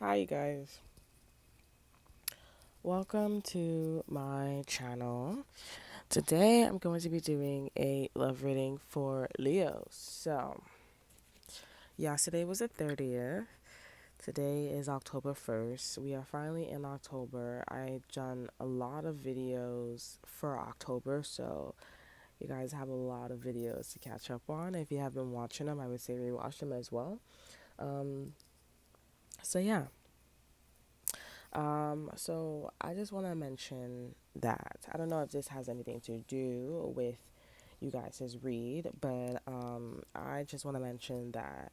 Hi, you guys. Welcome to my channel. Today, I'm going to be doing a love reading for Leo. So, yesterday was the 30th. Today is October 1st. We are finally in October. I've done a lot of videos for October, so you guys have a lot of videos to catch up on. If you have been watching them, I would say rewatch them as well. Um, yeah. So I just want to mention that I don't know if this has anything to do with you guys' read, but I just want to mention that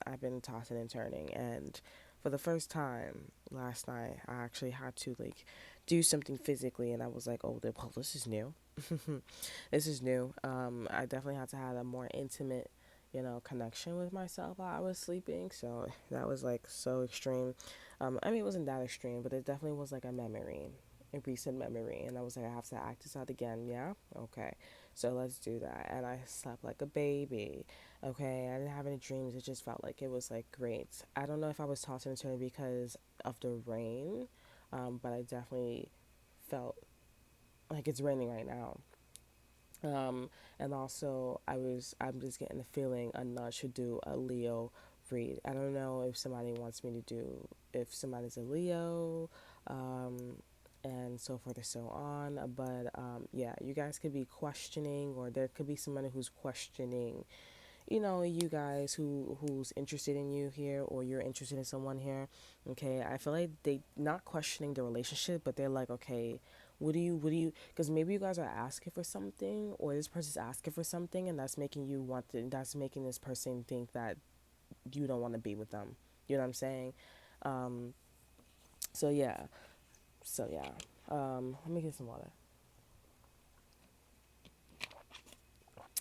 I've been tossing and turning, and for the first time last night, I actually had to like do something physically, and I was like, oh, well, this is new. This is new. I definitely had to have a more intimate, connection with myself while I was sleeping. So that was like so extreme. I mean, it wasn't that extreme, but it definitely was like a recent memory. And I was like, I have to act this out again. Yeah? Okay. So let's do that. And I slept like a baby. Okay. I didn't have any dreams. It just felt like it was like great. I don't know if I was tossing and turning because of the rain, but I definitely felt like it's raining right now. And also, I'm just getting the feeling a nudge to do a Leo read. I don't know if somebody wants me to do, if somebody's a Leo, um, and so forth and so on. But yeah, you guys could be questioning, or there could be somebody who's questioning, you guys who's interested in you here, or you're interested in someone here. Okay, I feel like they not questioning the relationship, but they're like, okay, what do you because maybe you guys are asking for something, or this person's asking for something, and that's making this person think that you don't want to be with them. You know what I'm saying? um so yeah let me get some water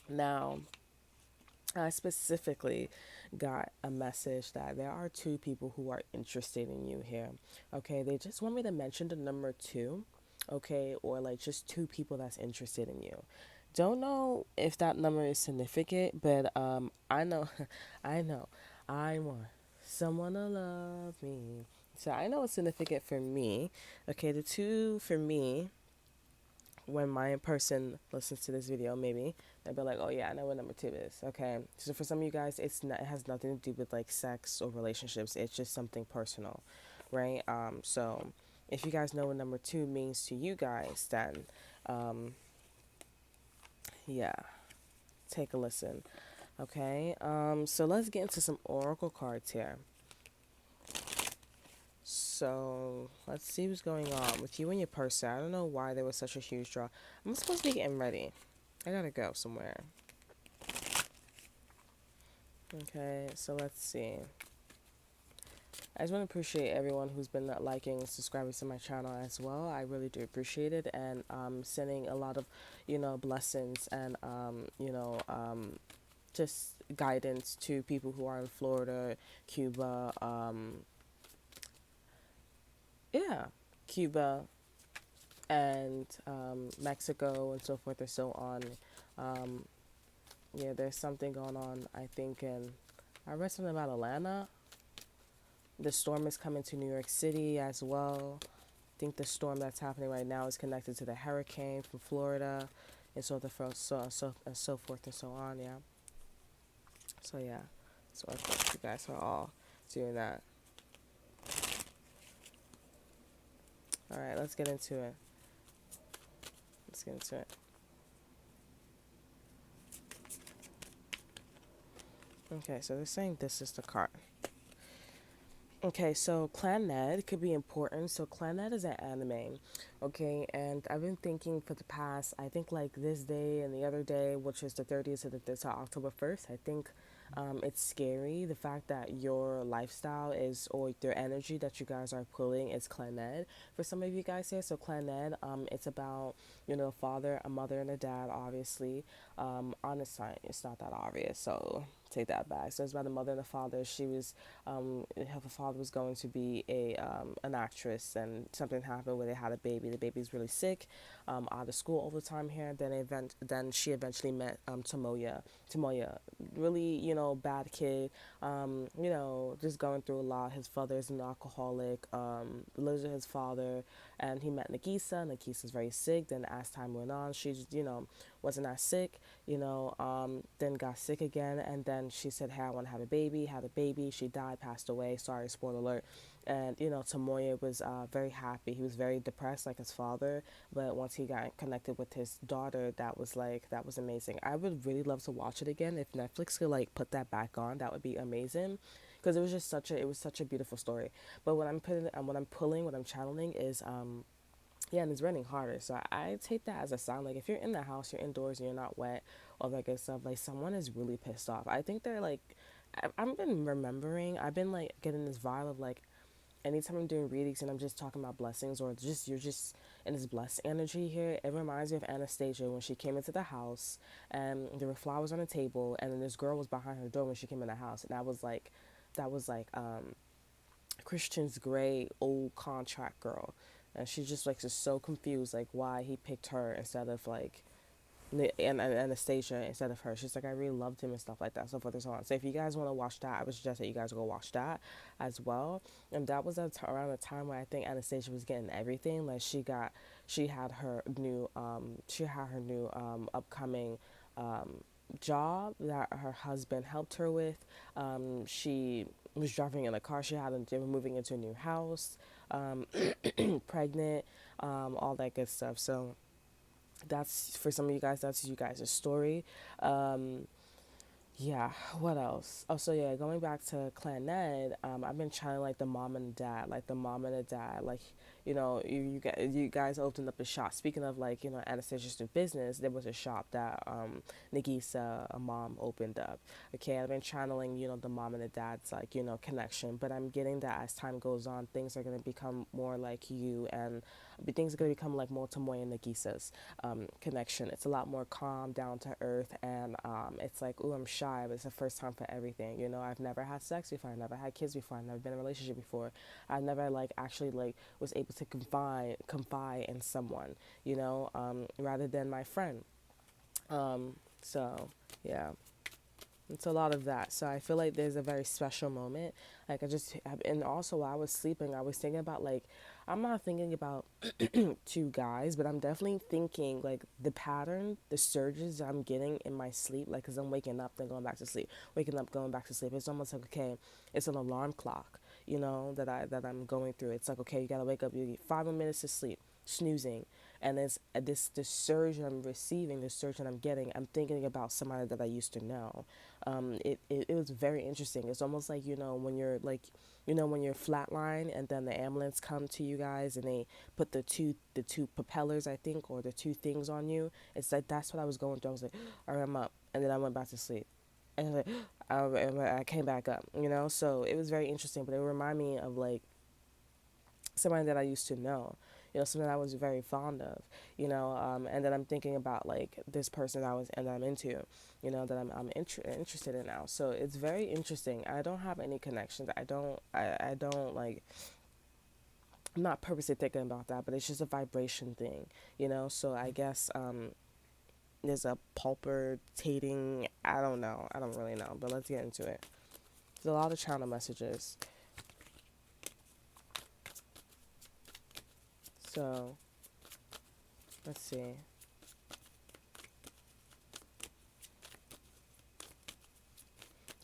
now. I specifically got a message that there are two people who are interested in you here. Okay, they just want me to mention the number two, okay, or like just two people that's interested in you. Don't know if that number is significant, but I know, I know, I want someone to love me. So I know it's significant for me. Okay, the two for me, when my person listens to this video, maybe they'll be like, "Oh yeah, I know what number two is." Okay, so for some of you guys, it has nothing to do with like sex or relationships. It's just something personal, right? So if you guys know what number two means to you guys, then um, yeah, take a listen. Okay, so let's get into some oracle cards here. So let's see what's going on with you and your person. I don't know why there was such a huge draw. I'm supposed to be getting ready. I gotta go somewhere. Okay, so let's see. I just want to appreciate everyone who's been liking and subscribing to my channel as well. I really do appreciate it, and sending a lot of, blessings and just guidance to people who are in Florida, Cuba, yeah, Cuba, and Mexico, and so forth and so on. Um, yeah, there's something going on. I think I read something about Atlanta. The storm is coming to New York City as well. I think the storm that's happening right now is connected to the hurricane from Florida, and so forth and so on. Yeah. So yeah. So I thought you guys are all doing that. All right, let's get into it. Let's get into it. Okay, so they're saying this is the card. Okay, so Clan Ned could be important. So Clan Ned is an anime, okay, and I've been thinking for the past, I think like this day and the other day, which is the 30th to October 1st. I think it's scary the fact that your lifestyle is, or your energy that you guys are pulling is Clan Ned. For some of you guys here, so Clan Ned, it's about, a father, a mother, and a dad, obviously. Honestly, it's not that obvious, so take that back. So it's about the mother and the father. She was, her father was going to be an actress, and something happened where they had a baby. The baby's really sick, out of school all the time here. Then she eventually met Tamoya, really, bad kid, just going through a lot. His father's an alcoholic, lives with his father, and he met Nagisa. Nagisa's very sick. Then as time went on, she, wasn't as sick, then got sick again. And then she said, hey, I want to have a baby, had a baby. She died, passed away. Sorry, spoiler alert. And, Tamoya was very happy. He was very depressed like his father. But once he got connected with his daughter, that was amazing. I would really love to watch it again. If Netflix could like put that back on, that would be amazing, because it was such a beautiful story. But what I'm channeling is yeah, and it's raining harder. So I take that as a sign. Like if you're in the house, you're indoors, and you're not wet, all that good stuff. Like someone is really pissed off. I think they're like, I've been remembering. I've been like getting this vibe of like, anytime I'm doing readings and I'm just talking about blessings, or just you're just in this blessed energy here, it reminds me of Anastasia when she came into the house and there were flowers on the table, and then this girl was behind her door when she came in the house, and that was like Christian's gray old contract girl, and she just like is so confused like why he picked her instead of like and Anastasia instead of her. She's like, I really loved him and stuff like that, so forth and so on. So if you guys want to watch that, I would suggest that you guys go watch that as well. And that was around the time where I think Anastasia was getting everything. Like she had her new upcoming job that her husband helped her with. She was driving in a car. They were moving into a new house, pregnant, all that good stuff. So that's for some of you guys. That's you guys' story. Um, yeah, what else? Oh, so yeah, going back to Clan Ned, I've been trying like the mom and the dad, like you guys opened up a shop. Speaking of like Anastasia's new business, there was a shop that Nagisa, a mom, opened up. Okay, I've been channeling the mom and the dad's like connection, but I'm getting that as time goes on, things are gonna become more like you, and things are gonna become like more Tomoe and Nagisa's connection. It's a lot more calm, down to earth, and it's like, ooh, I'm shy, but it's the first time for everything. I've never had sex before, I've never had kids before, I've never been in a relationship before, I've never like actually like was able to confide in someone, rather than my friend. So yeah, it's a lot of that. So I feel like there's a very special moment. Like and also while I was sleeping, I was thinking about like, I'm not thinking about two guys, but I'm definitely thinking like the pattern, the surges I'm getting in my sleep, like because I'm waking up, then going back to sleep, waking up, going back to sleep. It's almost like, okay, it's an alarm clock, that I'm going through. It's like, okay, you gotta wake up, you get 5 more minutes to sleep, snoozing, and this surge I'm receiving, this surge that I'm getting, I'm thinking about somebody that I used to know. It was very interesting. It's almost like when you're like when you're flatline and then the ambulance come to you guys and they put the two propellers, I think, or the two things on you. It's like that's what I was going through. I was like, all right, I'm up, and then I went back to sleep, and like I came back up. So it was very interesting, but it reminded me of like somebody that I used to know, something I was very fond of, and then I'm thinking about like this person that I'm into, that interested in now. So it's very interesting. I don't have any connections. I don't like, I'm not purposely thinking about that, but it's just a vibration thing, So I guess there's a palpitating, I don't know. I don't really know, but let's get into it. There's a lot of channel messages. So let's see.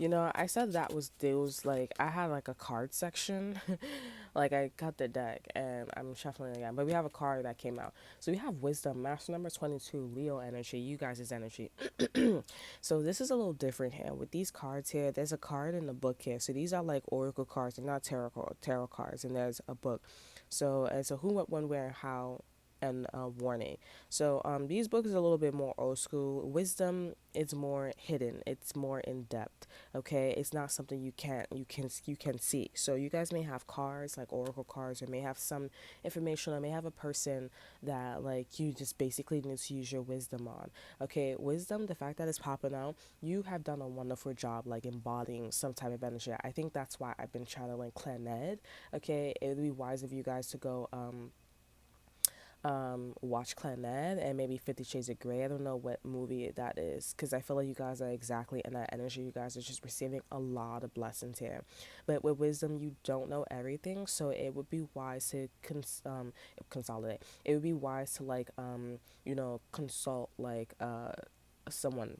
I said that was there was like I had like a card section. Like I cut the deck and I'm shuffling again. But we have a card that came out. So we have wisdom, master number 22, Leo energy, you guys' energy. So this is a little different here. With these cards here, there's a card in the book here. So these are like oracle cards, they're not tarot cards, and there's a book. So who, what, when, where, how, and warning. So these books are a little bit more old school. Wisdom is more hidden. It's more in depth. Okay, it's not something you can see. So you guys may have cards like oracle cards, or may have some information, or may have a person that like you just basically need to use your wisdom on. Okay, wisdom. The fact that it's popping out, you have done a wonderful job like embodying some type of energy. I think that's why I've been channeling Clan Ed. Okay, it would be wise of you guys to go watch Clannad and maybe 50 Shades of Grey. I don't know what movie that is because I feel like you guys are exactly in that energy. You guys are just receiving a lot of blessings here. But with wisdom, you don't know everything, so it would be wise to consolidate. It would be wise to like consult like someone,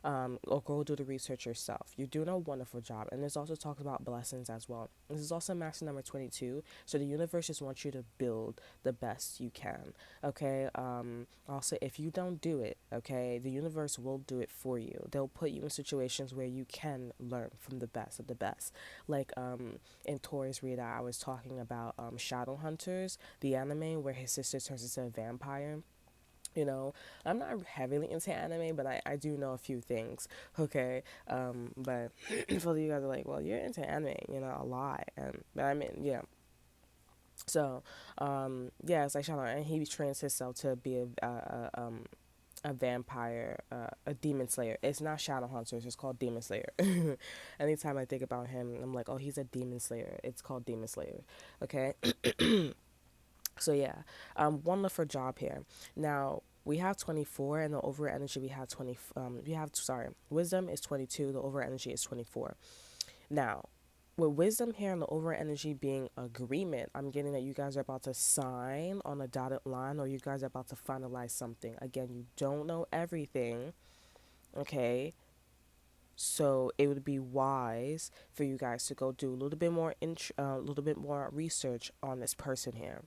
or go do the research yourself. You're doing a wonderful job. And this also talks about blessings as well. This is also master number 22. So the universe just wants you to build the best you can. Okay. Also, if you don't do it, okay, the universe will do it for you. They'll put you in situations where you can learn from the best of the best. Like in Taurus Rita, I was talking about Shadow Hunters, the anime where his sister turns into a vampire. I'm not heavily into anime, but I do know a few things, okay? But for you guys are like, well, you're into anime, a lot. But I mean, yeah. So, yeah, it's like Shadow, and he trains himself to be a vampire, a demon slayer. It's not shadow hunters, it's called demon slayer. Anytime I think about him, I'm like, oh, he's a demon slayer. It's called demon slayer, okay? So yeah, wonderful job here. Now we have 24, and the over energy we have 20. Wisdom is 22. The over energy is 24. Now, with wisdom here and the over energy being agreement, I'm getting that you guys are about to sign on a dotted line, or you guys are about to finalize something. Again, you don't know everything, okay? So it would be wise for you guys to go do a little bit more research on this person here,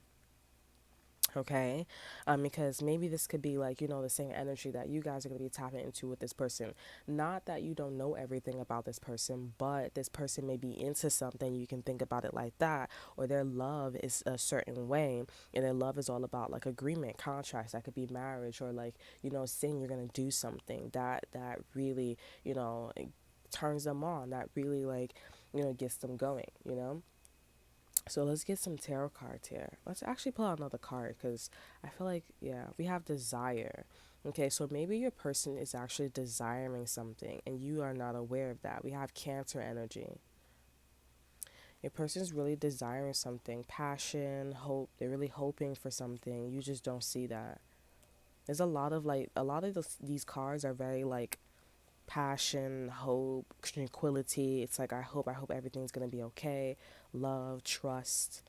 okay, because maybe this could be like the same energy that you guys are going to be tapping into with this person. Not that you don't know everything about this person, but this person may be into something. You can think about it like that, or their love is a certain way, and their love is all about like agreement, contracts. That could be marriage, or like saying you're going to do something that really turns them on, that really like gets them going. So let's get some tarot cards here. Let's actually pull out another card because I feel like, yeah, we have desire. Okay, so maybe your person is actually desiring something and you are not aware of that. We have Cancer energy. Your person is really desiring something, passion, hope. They're really hoping for something. You just don't see that. There's a lot of these cards are very like passion, hope, tranquility. It's like I hope everything's gonna be okay. Love, trust,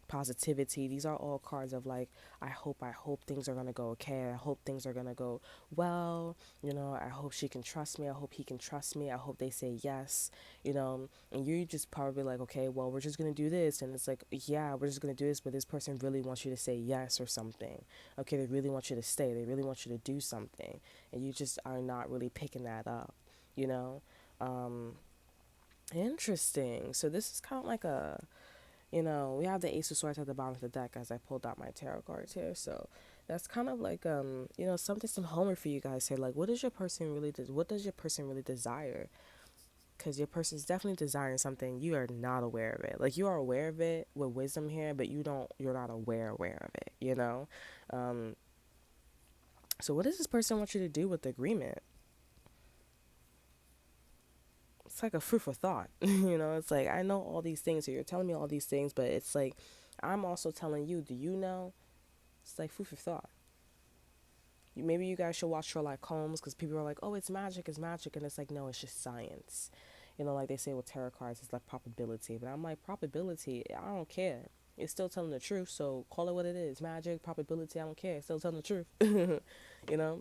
positivity. These are all cards of like I hope things are gonna go okay. I hope things are gonna go well. I hope she can trust me. I hope he can trust me. I hope they say yes. And you're just probably like, okay, well, we're just gonna do this, and it's like, yeah, we're just gonna do this, but this person really wants you to say yes or something. Okay, they really want you to stay. They really want you to do something, and you just are not really picking that up. You know, um, Interesting. So this is kind of like we have the Ace of Swords at the bottom of the deck as I pulled out my tarot cards here. So that's kind of like some homework for you guys here. Like, what does your person really what does your person really desire? Because your person is definitely desiring something you are not aware of it. Like, you are aware of it with wisdom here, but you're not aware of it. Um, so what does this person want you to do with the agreement? It's like a food for thought. It's like, I know all these things, so you're telling me all these things, but it's like, I'm also telling you, do you know? It's like food for thought. Maybe you guys should watch Sherlock Holmes because people are like, oh, it's magic, and it's like, no, it's just science. Like they say with tarot cards, it's like probability. But I'm like, probability, I don't care. It's still telling the truth, so call it what it is. Magic, probability, I don't care. It's still telling the truth. you know?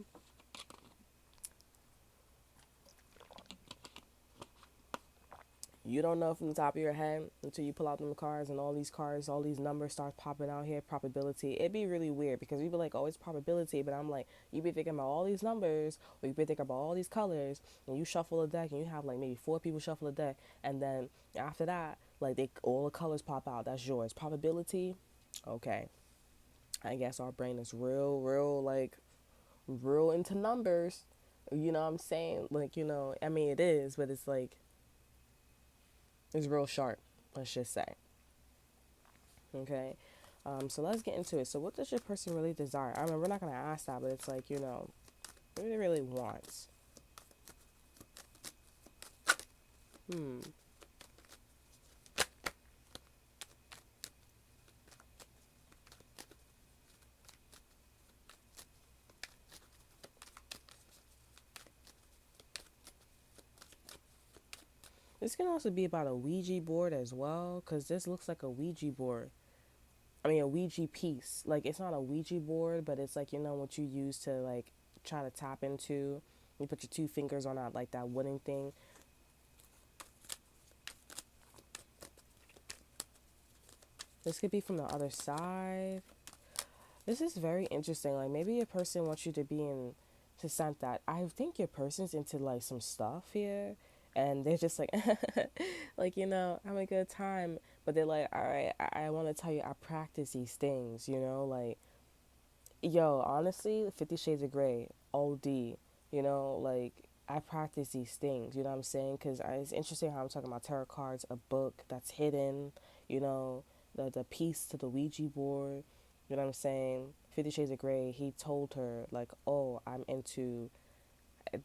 You don't know from the top of your head until you pull out them cards, and all these numbers start popping out here. Probability. It'd be really weird because we'd be like, oh, it's probability. But I'm like, you be thinking about all these numbers, or you be thinking about all these colors, and you shuffle a deck, and you have like maybe 4 people shuffle a deck. And then after that, like all the colors pop out. That's yours. Probability. Okay. I guess our brain is real into numbers. You know what I'm saying? Like, I mean, it is, but it's like, it's real sharp, let's just say. Okay. So let's get into it. So what does your person really desire? I mean, we're not going to ask that, but it's like, what do they really want? Hmm. This can also be about a Ouija board as well, because this looks like a Ouija board. I mean, a Ouija piece. Like, it's not a Ouija board, but it's like, what you use to, like, try to tap into. You put your two fingers on that, like, that wooden thing. This could be from the other side. This is very interesting. Like, maybe a person wants you to be in, to sense that. I think your person's into, like, some stuff here. And they're just like, like, having a good time. But they're like, all right, I want to tell you, I practice these things, like, yo, honestly, 50 Shades of Grey, OD, like, I practice these things, you know what I'm saying? Because it's interesting how I'm talking about tarot cards, a book that's hidden, you know, the piece to the Ouija board, you know what I'm saying? 50 Shades of Grey, he told her, like, oh, I'm into,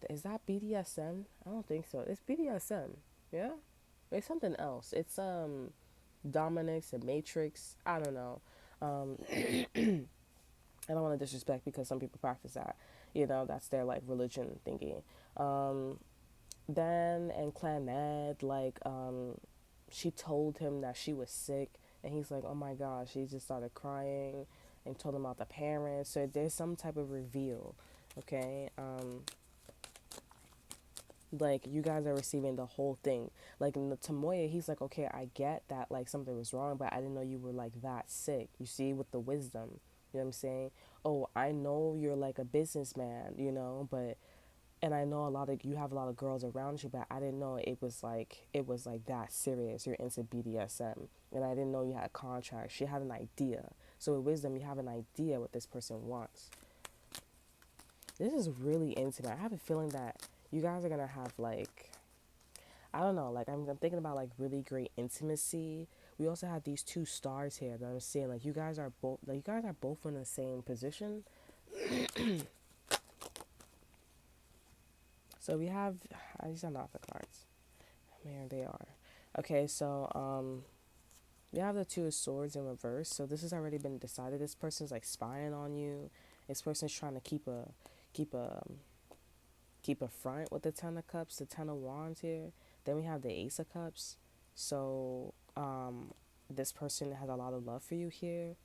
is that BDSM? I don't think so. It's BDSM, yeah? It's something else. It's, Dominix and Matrix, I don't know. Um, I don't want to disrespect because some people practice that. That's their like religion thingy. Um, then and Clan Med, like, she told him that she was sick, and he's like, oh my gosh, she just started crying and told him about the parents. So there's some type of reveal, okay? Like, you guys are receiving the whole thing. Like, in the Tamoya, he's like, okay, I get that, like, something was wrong, but I didn't know you were like that sick. You see, with the wisdom, you know what I'm saying? Oh, I know you're like a businessman, but, and I know you have a lot of girls around you, but I didn't know it was like that serious. You're into BDSM, and I didn't know you had a contract. She had an idea. So with wisdom, you have an idea what this person wants. This is really intimate. I have a feeling that you guys are gonna have, like, I don't know, like, I'm thinking about like really great intimacy. We also have these two stars here that I'm seeing, like, you guys are both in the same position. So we have, these are not the cards. Here they are. Okay, so we have the two of swords in reverse. So this has already been decided. This person's like spying on you. This person's trying to keep a keep a front with the Ten of Cups, the Ten of Wands here. Then we have the Ace of Cups. So this person has a lot of love for you here.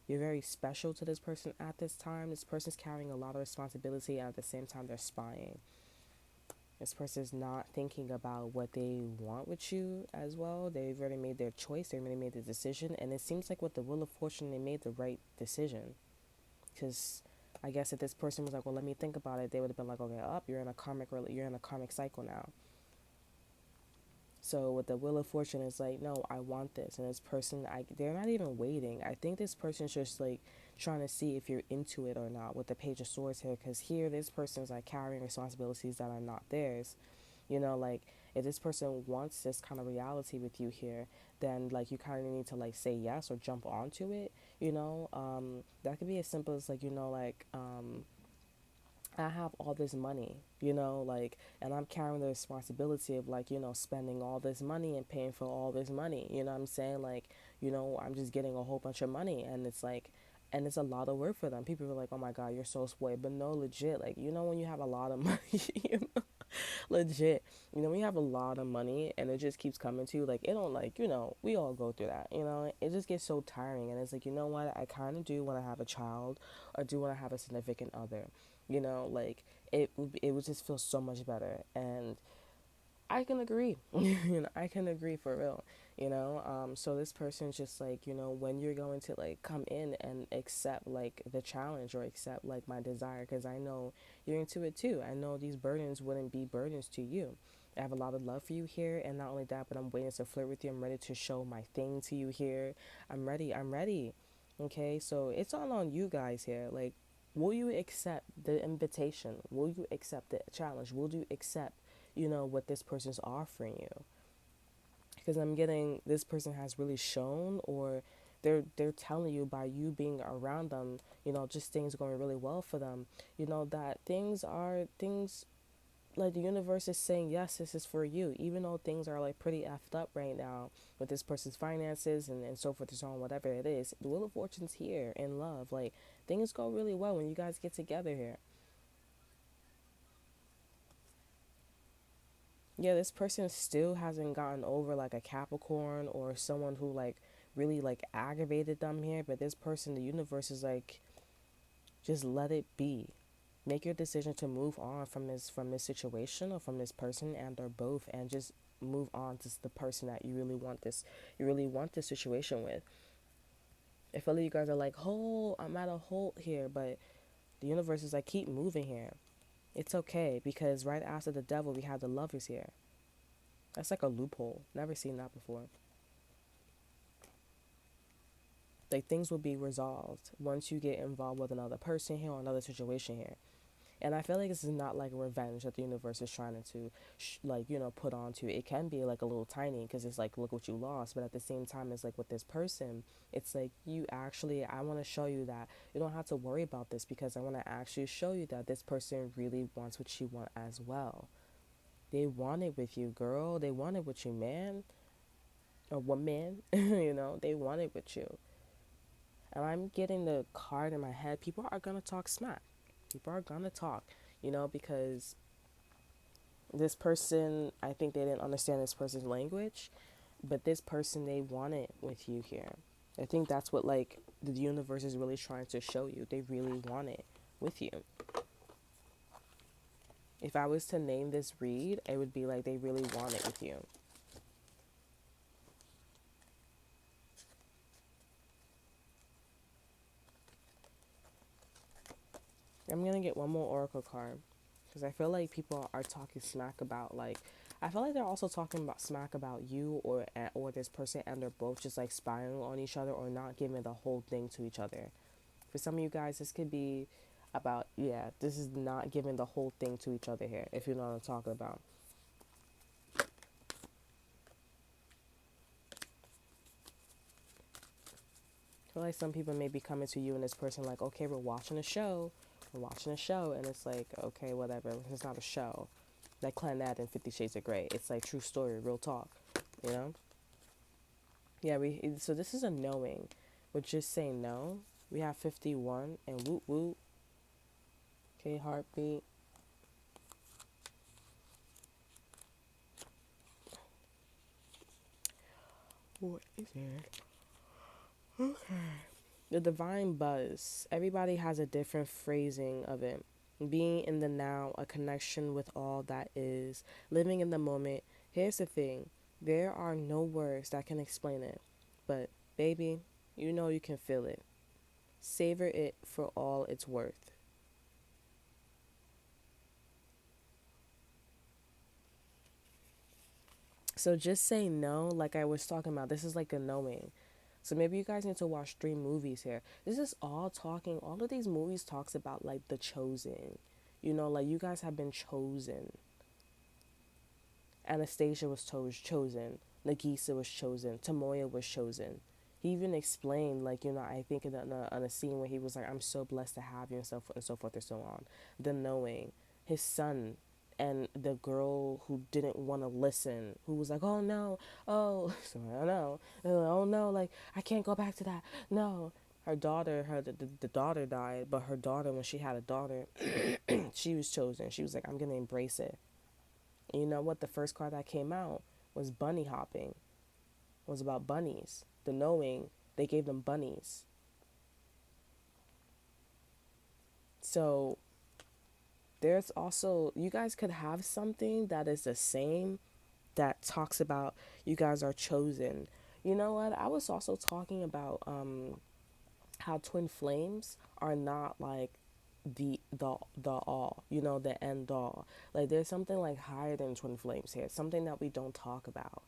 You're very special to this person at this time. This person's carrying a lot of responsibility, and at the same time they're spying. This person's not thinking about what they want with you as well. They've already made their choice. They've already made the decision. And it seems like with the Wheel of Fortune, they made the right decision. Because I guess if this person was like, well, let me think about it, they would have been like, okay, you're in a karmic cycle now. So with the Wheel of Fortune, it's like, no, I want this. And this person, they're not even waiting. I think this person's just like trying to see if you're into it or not with the Page of Swords here. Because here, this person's like carrying responsibilities that are not theirs. Like, if this person wants this kind of reality with you here, then like you kind of need to like say yes or jump onto it. That could be as simple as like, I have all this money, like, and I'm carrying the responsibility of like, spending all this money and paying for all this money. You know what I'm saying? Like, I'm just getting a whole bunch of money, and it's like, and it's a lot of work for them. People are like, oh my God, you're so spoiled. But no, legit, like, when you have a lot of money, legit, when you have a lot of money and it just keeps coming to you, like, it don't, like, we all go through that, it just gets so tiring. And it's like, you know what, I kind of do want to have a child, or do want to have a significant other, like, it would just feel so much better. And I can agree. I can agree for real. So this person's just like, when you're going to like come in and accept like the challenge, or accept like my desire, because I know you're into it too. I know these burdens wouldn't be burdens to you. I have a lot of love for you here, and not only that, but I'm waiting to flirt with you. I'm ready to show my thing to you here. I'm ready. I'm ready. Okay, so it's all on you guys here. Like, will you accept the invitation? Will you accept the challenge? Will you accept, what this person's offering you? Because I'm getting, this person has really shown, or they're telling you by you being around them, just things going really well for them. That things like the universe is saying, yes, this is for you, even though things are like pretty effed up right now with this person's finances and so forth and so on, whatever it is. The Wheel of Fortune's here in love. Like, things go really well when you guys get together here. Yeah, this person still hasn't gotten over like a Capricorn or someone who like really like aggravated them here, but this person, the universe is like, just let it be. Make your decision to move on from this situation or from this person and or both, and just move on to the person that you really want this situation with. I feel like you guys are like, oh, I'm at a halt here, but the universe is like, keep moving here. It's okay, because right after the devil we have the lovers here. That's like a loophole. Never seen that before. Like, things will be resolved once you get involved with another person here or another situation here. And I feel like this is not like revenge that the universe is trying to, like, put onto you. It can be like a little tiny because it's like, look what you lost. But at the same time, it's like with this person, it's like, I want to show you that you don't have to worry about this, because I want to actually show you that this person really wants what you want as well. They want it with you, girl. They want it with you, man. Or woman. They want it with you. And I'm getting the card in my head. People are going to talk smack. People are going to talk, because this person, I think they didn't understand this person's language, but this person, they want it with you here. I think that's what, like, the universe is really trying to show you. They really want it with you. If I was to name this read, it would be like they really want it with you. I'm going to get one more oracle card, because I feel like people are talking smack about, like, I feel like they're also talking about smack about you, or this person, and they're both just like spying on each other or not giving the whole thing to each other. For some of you guys, this could be about, yeah, this is not giving the whole thing to each other here, if you know what I'm talking about. I feel like some people may be coming to you and this person like, okay, we're watching a show, and it's like, okay, whatever, it's not a show. Like Clannad in 50 Shades of Grey, it's like true story, real talk, you know? Yeah, so this is a knowing. We're just saying no. We have 51 and woot woot. Okay, heartbeat. What is it? The divine buzz. Everybody has a different phrasing of it. Being in the now, a connection with all that is, living in the moment. Here's the thing, there are no words that can explain it. But, baby, you can feel it. Savor it for all it's worth. So just say no, like I was talking about. This is like a knowing. So maybe you guys need to watch 3 movies here. This is all of these movies talks about like the chosen. Like you guys have been chosen. Anastasia was chosen. Nagisa was chosen. Tamoya was chosen. He even explained, like, I think in a scene where he was like, I'm so blessed to have you, and so forth and so forth and so on. The knowing. His son and the girl who didn't want to listen, who was like, oh no, oh, so I don't know, oh no, like, I can't go back to that, no. Her daughter, the daughter died, but her daughter, when she had a daughter, she was chosen. She was like, I'm going to embrace it. And you know what? The first card that came out was bunny hopping. It was about bunnies. The knowing, they gave them bunnies. So there's also, you guys could have something that is the same, that talks about you guys are chosen. You know what? I was also talking about how twin flames are not like the all, the end all. Like there's something like higher than twin flames here, something that we don't talk about.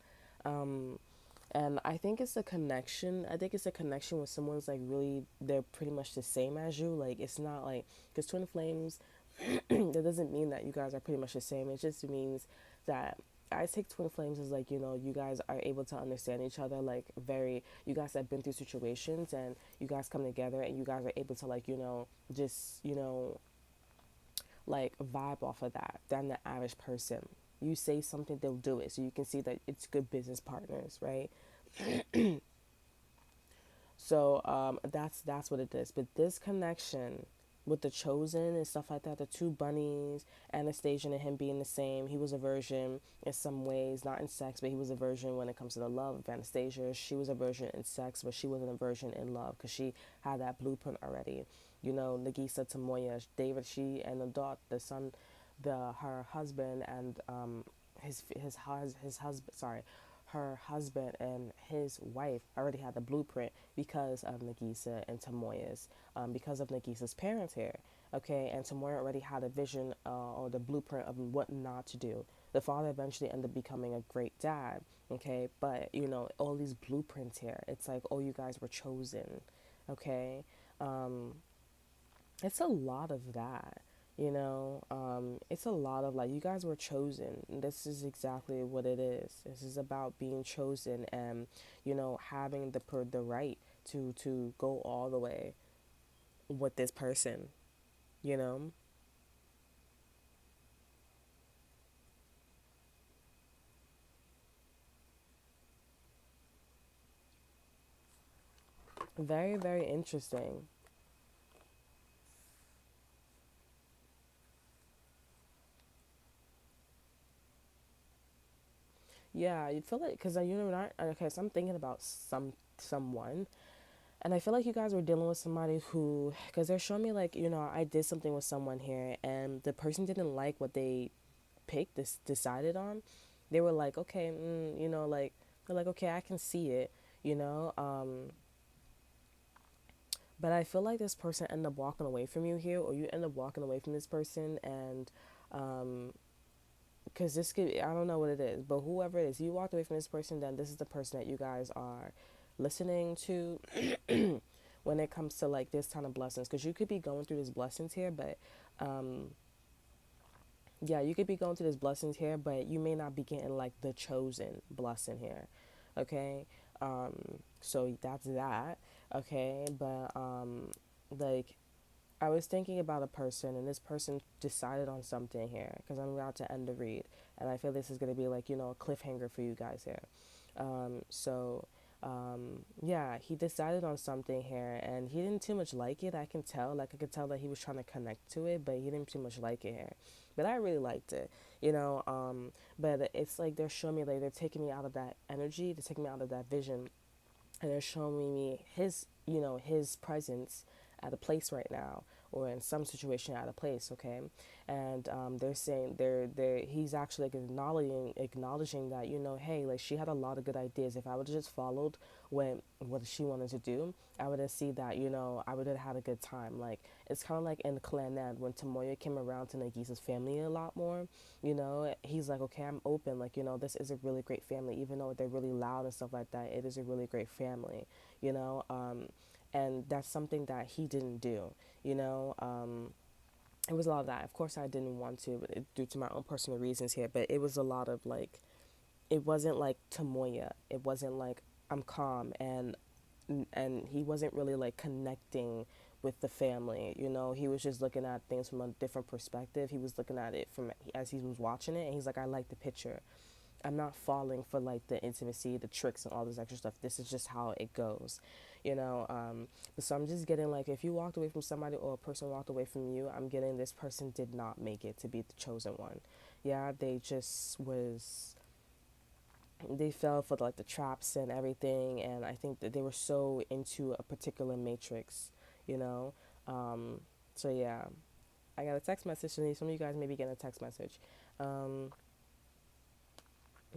And I think it's a connection. I think it's a connection with someone's like really, they're pretty much the same as you. Like it's not like, because twin flames, that doesn't mean that you guys are pretty much the same. It just means that I take twin flames as like, you guys are able to understand each other, like you guys have been through situations and you guys come together and you guys are able to like, just, like vibe off of that than the average person. You say something, they'll do it. So you can see that it's good business partners, right? So that's what it is. But this connection, with the chosen and stuff like that, the two bunnies, Anastasia and him being the same. He was a virgin in some ways, not in sex, but he was a virgin when it comes to the love of Anastasia. She was a virgin in sex, but she wasn't a virgin in love because she had that blueprint already. You know, Nagisa Tamoya, David, she and the daughter, the son, her husband and his husband, sorry, her husband and his wife already had the blueprint because of Nagisa and Tamoya's, because of Nagisa's parents here. Okay, and Tamoya already had a vision or the blueprint of what not to do. The father eventually ended up becoming a great dad. Okay, but you know, all these blueprints here, it's like, oh, you guys were chosen. Okay, um, it's a lot of that, you know. It's a lot of like, you guys were chosen. This is exactly what it is. This is about being chosen and, you know, having the right to go all the way with this person, you know. Very, very interesting. Yeah, you feel like, because you know, not okay, so I'm thinking about someone. And I feel like you guys were dealing with somebody who, because they're showing me like, you know, I did something with someone here and the person didn't like what they picked, this decided on. They were like, okay, you know, like, they're like, okay, I can see it, you know. But I feel like this person ended up walking away from you here, or you end up walking away from this person, and because this could, I don't know what it is, but whoever it is, you walked away from this person, then this is the person that you guys are listening to when it comes to like this kind of blessings, because you could be going through these blessings here, but um yeah, you could be going through this blessings here, but you may not be getting like the chosen blessing here. Okay, um so that's that. Okay, but like, I was thinking about a person, and this person decided on something here because I'm about to end the read, and I feel this is going to be like, you know, a cliffhanger for you guys here. So, yeah, he decided on something here, and he didn't too much like it. I can tell, like, I could tell that he was trying to connect to it, but he didn't too much like it here. But I really liked it, you know. But it's like they're showing me, like, they're taking me out of that energy, they're taking me out of that vision, and they're showing me his, you know, his presence at a place right now, or in some situation at a place. Okay, and they're saying they're he's actually like acknowledging that, you know, hey, like, she had a lot of good ideas. If I would have just followed what she wanted to do, I would have seen that, you know, I would have had a good time. Like, it's kind of like in Clan Ed when Tomoya came around to Nagisa's family a lot more. You know, he's like, okay, I'm open. Like, you know, this is a really great family, even though they're really loud and stuff like that. It is a really great family. You know, and that's something that he didn't do. You know, it was a lot of that. Of course, I didn't want to, but due to my own personal reasons here. But it was a lot of like, it wasn't like Tomoya. It wasn't like, I'm calm, and he wasn't really like connecting with the family. You know, he was just looking at things from a different perspective. He was looking at it from as he was watching it, and he's like, I like the picture. I'm not falling for like the intimacy, the tricks, and all this extra stuff. This is just how it goes, you know. So I'm just getting like, if you walked away from somebody or a person walked away from you, I'm getting this person did not make it to be the chosen one. Yeah, they just was, they fell for like the traps and everything, and I think that they were so into a particular matrix, you know. So yeah, I got a text message. And some of you guys may be getting a text message. Um,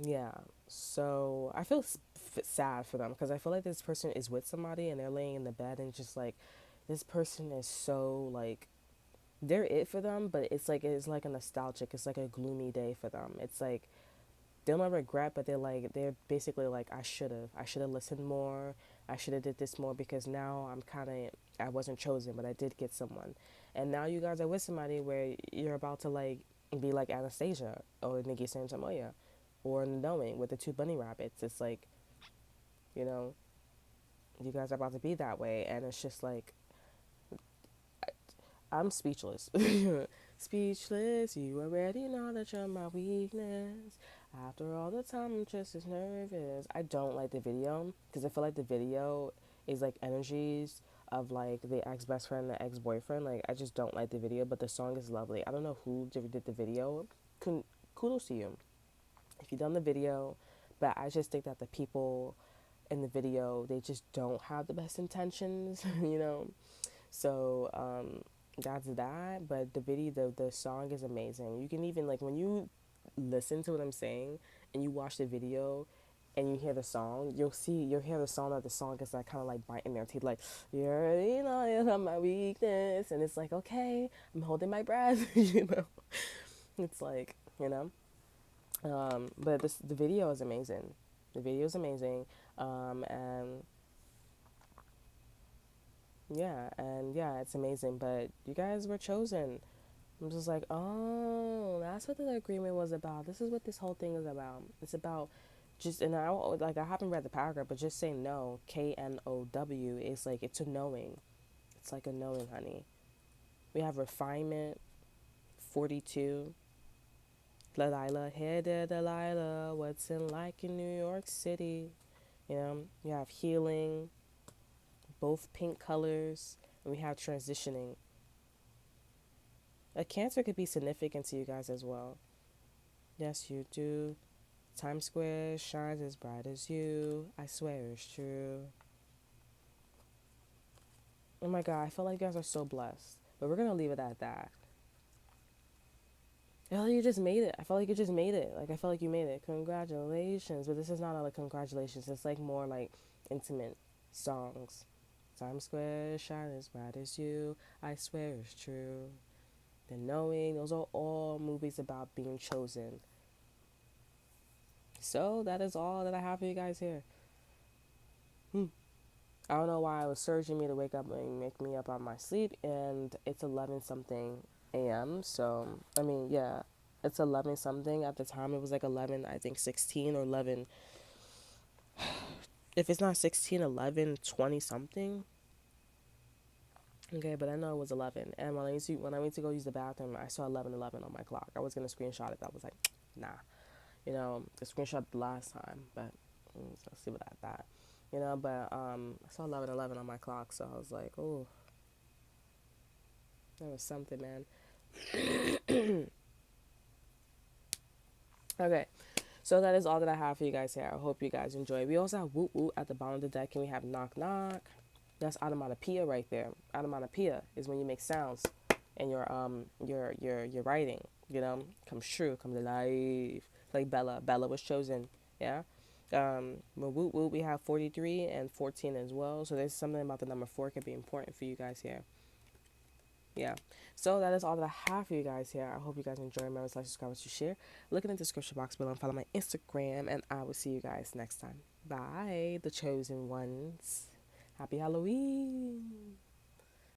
yeah, so I feel sad for them because I feel like this person is with somebody and they're laying in the bed and just like, this person is so like, they're it for them, but it's like a nostalgic, it's like a gloomy day for them. It's like they'll not regret, but they're basically like, I should have listened more. I should have did this more because now I'm kind of, I wasn't chosen, but I did get someone, and now you guys are with somebody where you're about to like be like Anastasia or Nikki Santamoya, or Knowing with the two bunny rabbits. It's like, you know, you guys are about to be that way, and it's just like, I'm speechless. Speechless, you already know that you're my weakness. After all the time, I'm just as nervous. I don't like the video because I feel like the video is like energies of like the ex best friend and the ex boyfriend. Like, I just don't like the video, but the song is lovely. I don't know who did the video. Kudos to you if you done the video, but I just think that the people in the video, they just don't have the best intentions, you know. So that's that. But the video, the song is amazing. You can even like when you listen to what I'm saying and you watch the video and you hear the song, you'll hear the song that the song is like kind of like biting their teeth, like you already know you're my weakness, and it's like okay, I'm holding my breath, you know. It's like but the video is amazing. The video is amazing, and yeah, it's amazing. But you guys were chosen. I'm just like, oh, that's what the agreement was about. This is what this whole thing is about. It's about just, and I haven't read the paragraph, but just saying no, KNOW, is like, it's a knowing. It's like a knowing, honey. We have refinement, 42. Delilah, hey there, Delilah, what's it like in New York City? You have healing, both pink colors, and we have transitioning. A Cancer could be significant to you guys as well. Yes, you do. Times Square shines as bright as you. I swear it's true. Oh my god, I feel like you guys are so blessed. But we're gonna leave it at that. I feel like you just made it. I feel like you just made it. Like, I feel like you made it. Congratulations. But this is not like congratulations. It's like more like intimate songs. Times Square shines as bright as you. I swear it's true. The Knowing. Those are all movies about being chosen. So that is all that I have for you guys here. I don't know why it was surging me to wake up and make me up out of my sleep, and it's 11 something a.m. So, I mean, yeah, it's 11 something. At the time, it was like 11, I think 16 or 11. If it's not 16, 11, 20 something. Okay, but I know it was 11. And when I went to go use the bathroom, I saw 11:11 on my clock. I was going to screenshot it. I was like, nah. I screenshot the last time, but let's leave it at that. But I saw 11:11 on my clock, so I was like, oh, that was something, man. Okay, so that is all that I have for you guys here. I hope you guys enjoy. We also have woot woot at the bottom of the deck, and we have knock knock. That's onomatopoeia right there. Onomatopoeia is when you make sounds and your writing, comes true, comes alive. Like Bella. Bella was chosen. Yeah. Woot woot, we have 43 and 14 as well. So there's something about the number 4 could be important for you guys here. Yeah. So that is all that I have for you guys here. I hope you guys enjoy. Remember to like, subscribe, to share. Look in the description box below and follow my Instagram. And I will see you guys next time. Bye, the chosen ones. Happy Halloween.